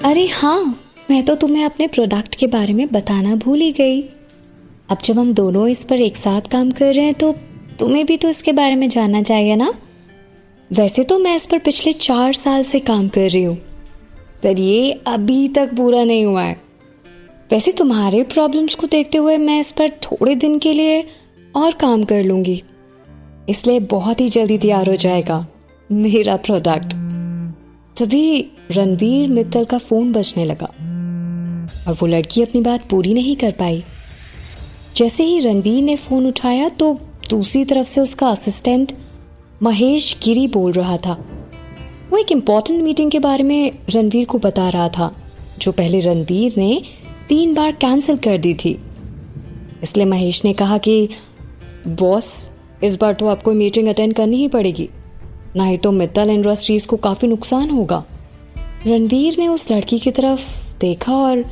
अरे हाँ, मैं तो तुम्हें अपने प्रोडक्ट के बारे में बताना भूल ही गई। अब जब हम दोनों इस पर एक साथ काम कर रहे हैं तो तुम्हें भी तो इसके बारे में जानना चाहिए ना। वैसे तो मैं इस पर पिछले 4 साल से काम कर रही हूँ, पर ये अभी तक पूरा नहीं हुआ है। वैसे तुम्हारे प्रॉब्लम्स को देखते हुए मैं इस पर थोड़े दिन के लिए और काम कर लूँगी, इसलिए बहुत ही जल्दी तैयार हो जाएगा मेरा प्रोडक्ट। तभी रणवीर मित्तल का फोन बजने लगा और वो लड़की अपनी बात पूरी नहीं कर पाई। जैसे ही रणवीर ने फोन उठाया तो दूसरी तरफ से उसका असिस्टेंट महेश गिरी बोल रहा था। वो एक इम्पॉर्टेंट मीटिंग के बारे में रणवीर को बता रहा था, जो पहले रणवीर ने 3 बार कैंसिल कर दी थी। इसलिए महेश ने कहा कि बॉस, इस बार तो आपको मीटिंग अटेंड करनी ही पड़ेगी, नहीं तो मित्तल इंडस्ट्रीज को काफी नुकसान होगा। रणवीर ने उस लड़की की तरफ देखा और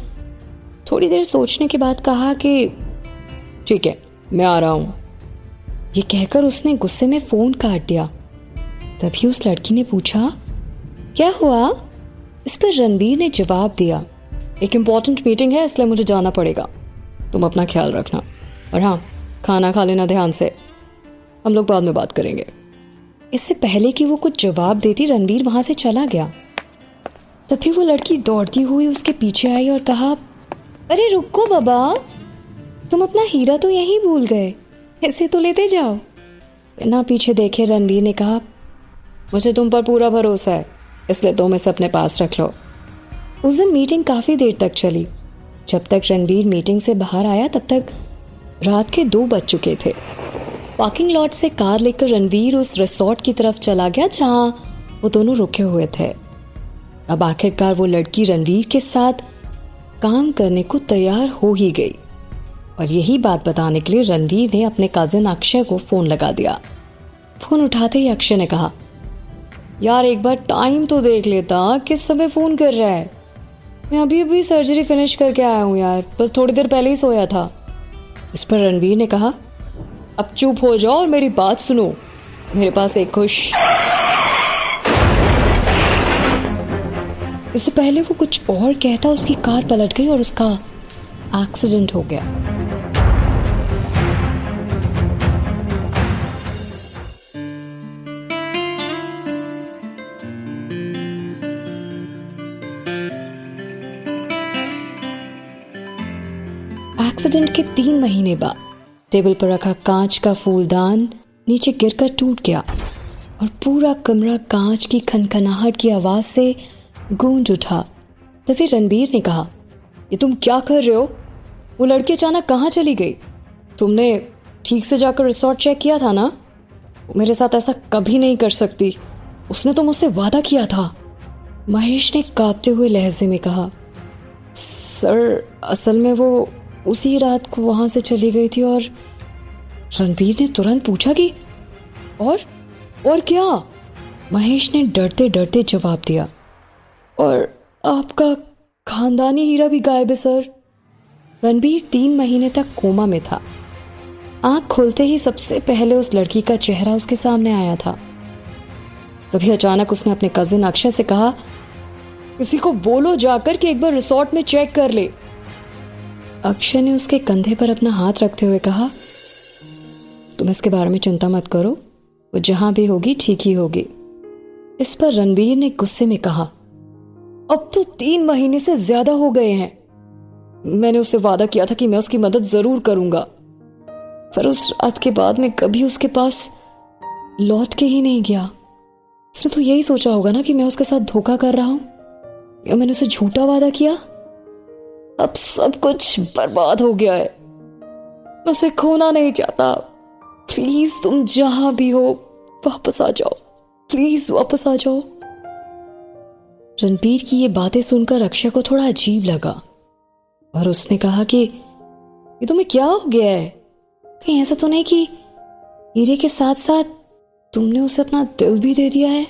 थोड़ी देर सोचने के बाद कहा कि ठीक है, मैं आ रहा हूं। ये कहकर उसने गुस्से में फोन काट दिया। तभी उस लड़की ने पूछा, क्या हुआ? इस पर रणवीर ने जवाब दिया, एक इम्पॉर्टेंट मीटिंग है इसलिए मुझे जाना पड़ेगा, तुम अपना ख्याल रखना, और हाँ, खाना खा लेना ध्यान से, हम लोग बाद में बात करेंगे। इससे पहले कि वो कुछ जवाब देती रणवीर वहां से चला गया। तभी वो लड़की दौड़ती हुई उसके पीछे आई और कहा, अरे रुको बाबा, तुम अपना हीरा तो यहीं भूल गए, इसे तो लेते जाओ। बिना पीछे देखे रणवीर ने कहा, मुझे तुम पर पूरा भरोसा है, इसलिए तुम इसे अपने पास रख लो। उस दिन मीटिंग काफी देर तक चली। जब तक रणवीर मीटिंग से बाहर आया तब तक रात के 2 बज चुके थे। पार्किंग लॉट से कार लेकर रणवीर उस रिसोर्ट की तरफ चला गया जहां वो दोनों रुके हुए थे। अब आखिरकार वो लड़की रणवीर के साथ काम करने को तैयार हो ही गई, और यही बात बताने के लिए रणवीर ने अपने कजिन अक्षय को फोन लगा दिया। फोन उठाते ही अक्षय ने कहा, यार एक बार टाइम तो देख लेता, किस समय फोन कर रहा है? मैं अभी अभी सर्जरी फिनिश करके आया हूँ यार, बस थोड़ी देर पहले ही सोया था। इस पर रणवीर ने कहा, अब चुप हो जाओ और मेरी बात सुनो, मेरे पास एक खुश। इससे पहले वो कुछ और कहता उसकी कार पलट गई और उसका एक्सीडेंट हो गया। एक्सीडेंट के 3 महीने बाद टेबल पर रखा कांच का फूलदान नीचे गिरकर टूट गया और पूरा कमरा कांच की खनखनाहट की आवाज से गूंज उठा। तभी रणवीर ने कहा, ये तुम क्या कर रहे हो? वो लड़की अचानक कहाँ चली गई? तुमने ठीक से जाकर रिसोर्ट चेक किया था ना? वो मेरे साथ ऐसा कभी नहीं कर सकती, उसने तो मुझसे वादा किया था। महेश ने कांपते हुए लहजे में कहा, सर असल में वो उसी रात को वहां से चली गई थी। और रणवीर ने तुरंत पूछा कि और क्या? महेश ने डरते डरते जवाब दिया, और आपका खानदानी हीरा भी गायब है सर। रणवीर 3 महीने तक कोमा में था। आंख खुलते ही सबसे पहले उस लड़की का चेहरा उसके सामने आया था। तभी अचानक उसने अपने कजिन अक्षय से कहा, किसी को बोलो जाकर कि एक बार रिसोर्ट में चेक कर ले। अक्षय ने उसके कंधे पर अपना हाथ रखते हुए कहा, तुम इसके बारे में चिंता मत करो, वो जहां भी होगी ठीक ही होगी। इस पर रणवीर ने गुस्से में कहा, अब तो 3 महीने से ज्यादा हो गए हैं। मैंने उससे वादा किया था कि मैं उसकी मदद जरूर करूंगा, पर उस रात के बाद मैं कभी उसके पास लौट के ही नहीं गया। उसने तो यही सोचा होगा ना कि मैं उसके साथ धोखा कर रहा हूं, या मैंने उसे झूठा वादा किया। अब सब कुछ बर्बाद हो गया है, मैं उसे खोना नहीं चाहता। प्लीज तुम जहां भी हो वापस आ जाओ, प्लीज वापस आ जाओ। रणबीर की ये बातें सुनकर अक्षय को थोड़ा अजीब लगा और उसने कहा कि ये तुम्हें क्या हो गया है? कहीं ऐसा तो नहीं कि हीरे के साथ साथ तुमने उसे अपना दिल भी दे दिया है?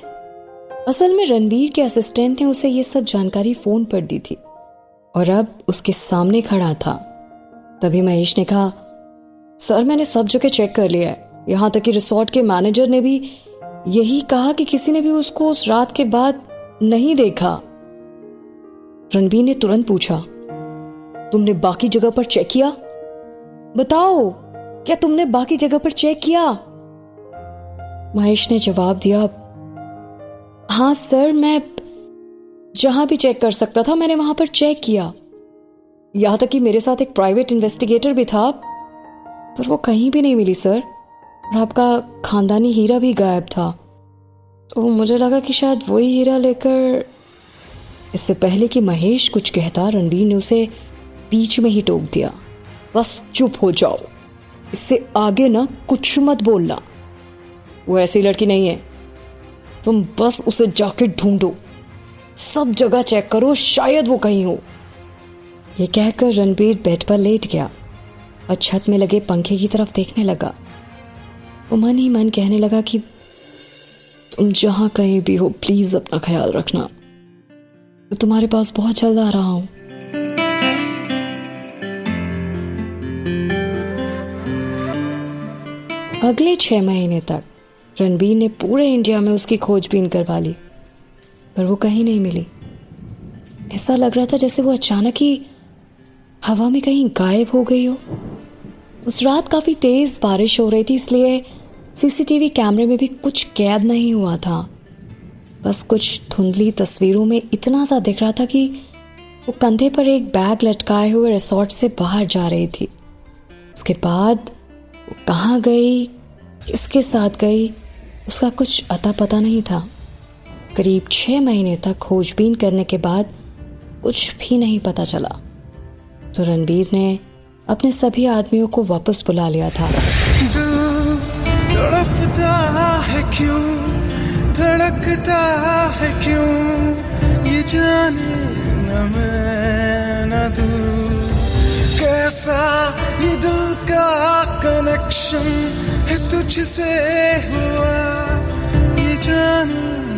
असल में रणबीर के असिस्टेंट ने उसे ये सब जानकारी फोन पर दी थी और अब उसके सामने खड़ा था। तभी महेश ने कहा, सर मैंने सब जगह चेक कर लिया है, यहाँ तक कि रिसोर्ट के मैनेजर ने भी यही कहा कि किसी ने भी उसको उस रात के बाद नहीं देखा। रणबीर ने तुरंत पूछा, तुमने बाकी जगह पर चेक किया? बताओ, क्या तुमने बाकी जगह पर चेक किया? महेश ने जवाब दिया, हाँ सर, मैं जहां भी चेक कर सकता था मैंने वहां पर चेक किया। यहां तक कि मेरे साथ एक प्राइवेट इन्वेस्टिगेटर भी था, पर वो कहीं भी नहीं मिली सर। और आपका खानदानी हीरा भी गायब था। तो मुझे लगा कि शायद वही हीरा लेकर। इससे पहले कि महेश कुछ कहता, रणवीर ने उसे बीच में ही टोक दिया, बस चुप हो जाओ, इससे आगे ना कुछ मत बोलना। वो ऐसी लड़की नहीं है, तुम बस उसे जाके ढूंढो, सब जगह चेक करो, शायद वो कहीं हो। ये कहकर रणबीर बेड पर लेट गया और छत में लगे पंखे की तरफ देखने लगा। वो मन ही मन कहने लगा कि तुम जहां कहीं भी हो प्लीज अपना ख्याल रखना, मैं तुम्हारे पास बहुत जल्द आ रहा हूं। अगले 6 महीने तक रणबीर ने पूरे इंडिया में उसकी खोजबीन करवा ली, पर वो कहीं नहीं मिली। ऐसा लग रहा था जैसे वो अचानक ही हवा में कहीं गायब हो गई हो। उस रात काफी तेज बारिश हो रही थी, इसलिए सीसीटीवी कैमरे में भी कुछ कैद नहीं हुआ था। बस कुछ धुंधली तस्वीरों में इतना सा दिख रहा था कि वो कंधे पर एक बैग लटकाए हुए रिसोर्ट से बाहर जा रही थी। उसके बाद वो कहाँ गई, किसके साथ गई, उसका कुछ अता पता नहीं था। करीब 6 महीने तक खोजबीन करने के बाद कुछ भी नहीं पता चला, तो रणबीर ने अपने सभी आदमियों को वापस बुला लिया था। दिल तड़पता है क्यों, धड़कता है क्यों, ये जाने न मैं न तू, कैसा ये दिल का कनेक्शन है तुझसे हुआ, ये जानूं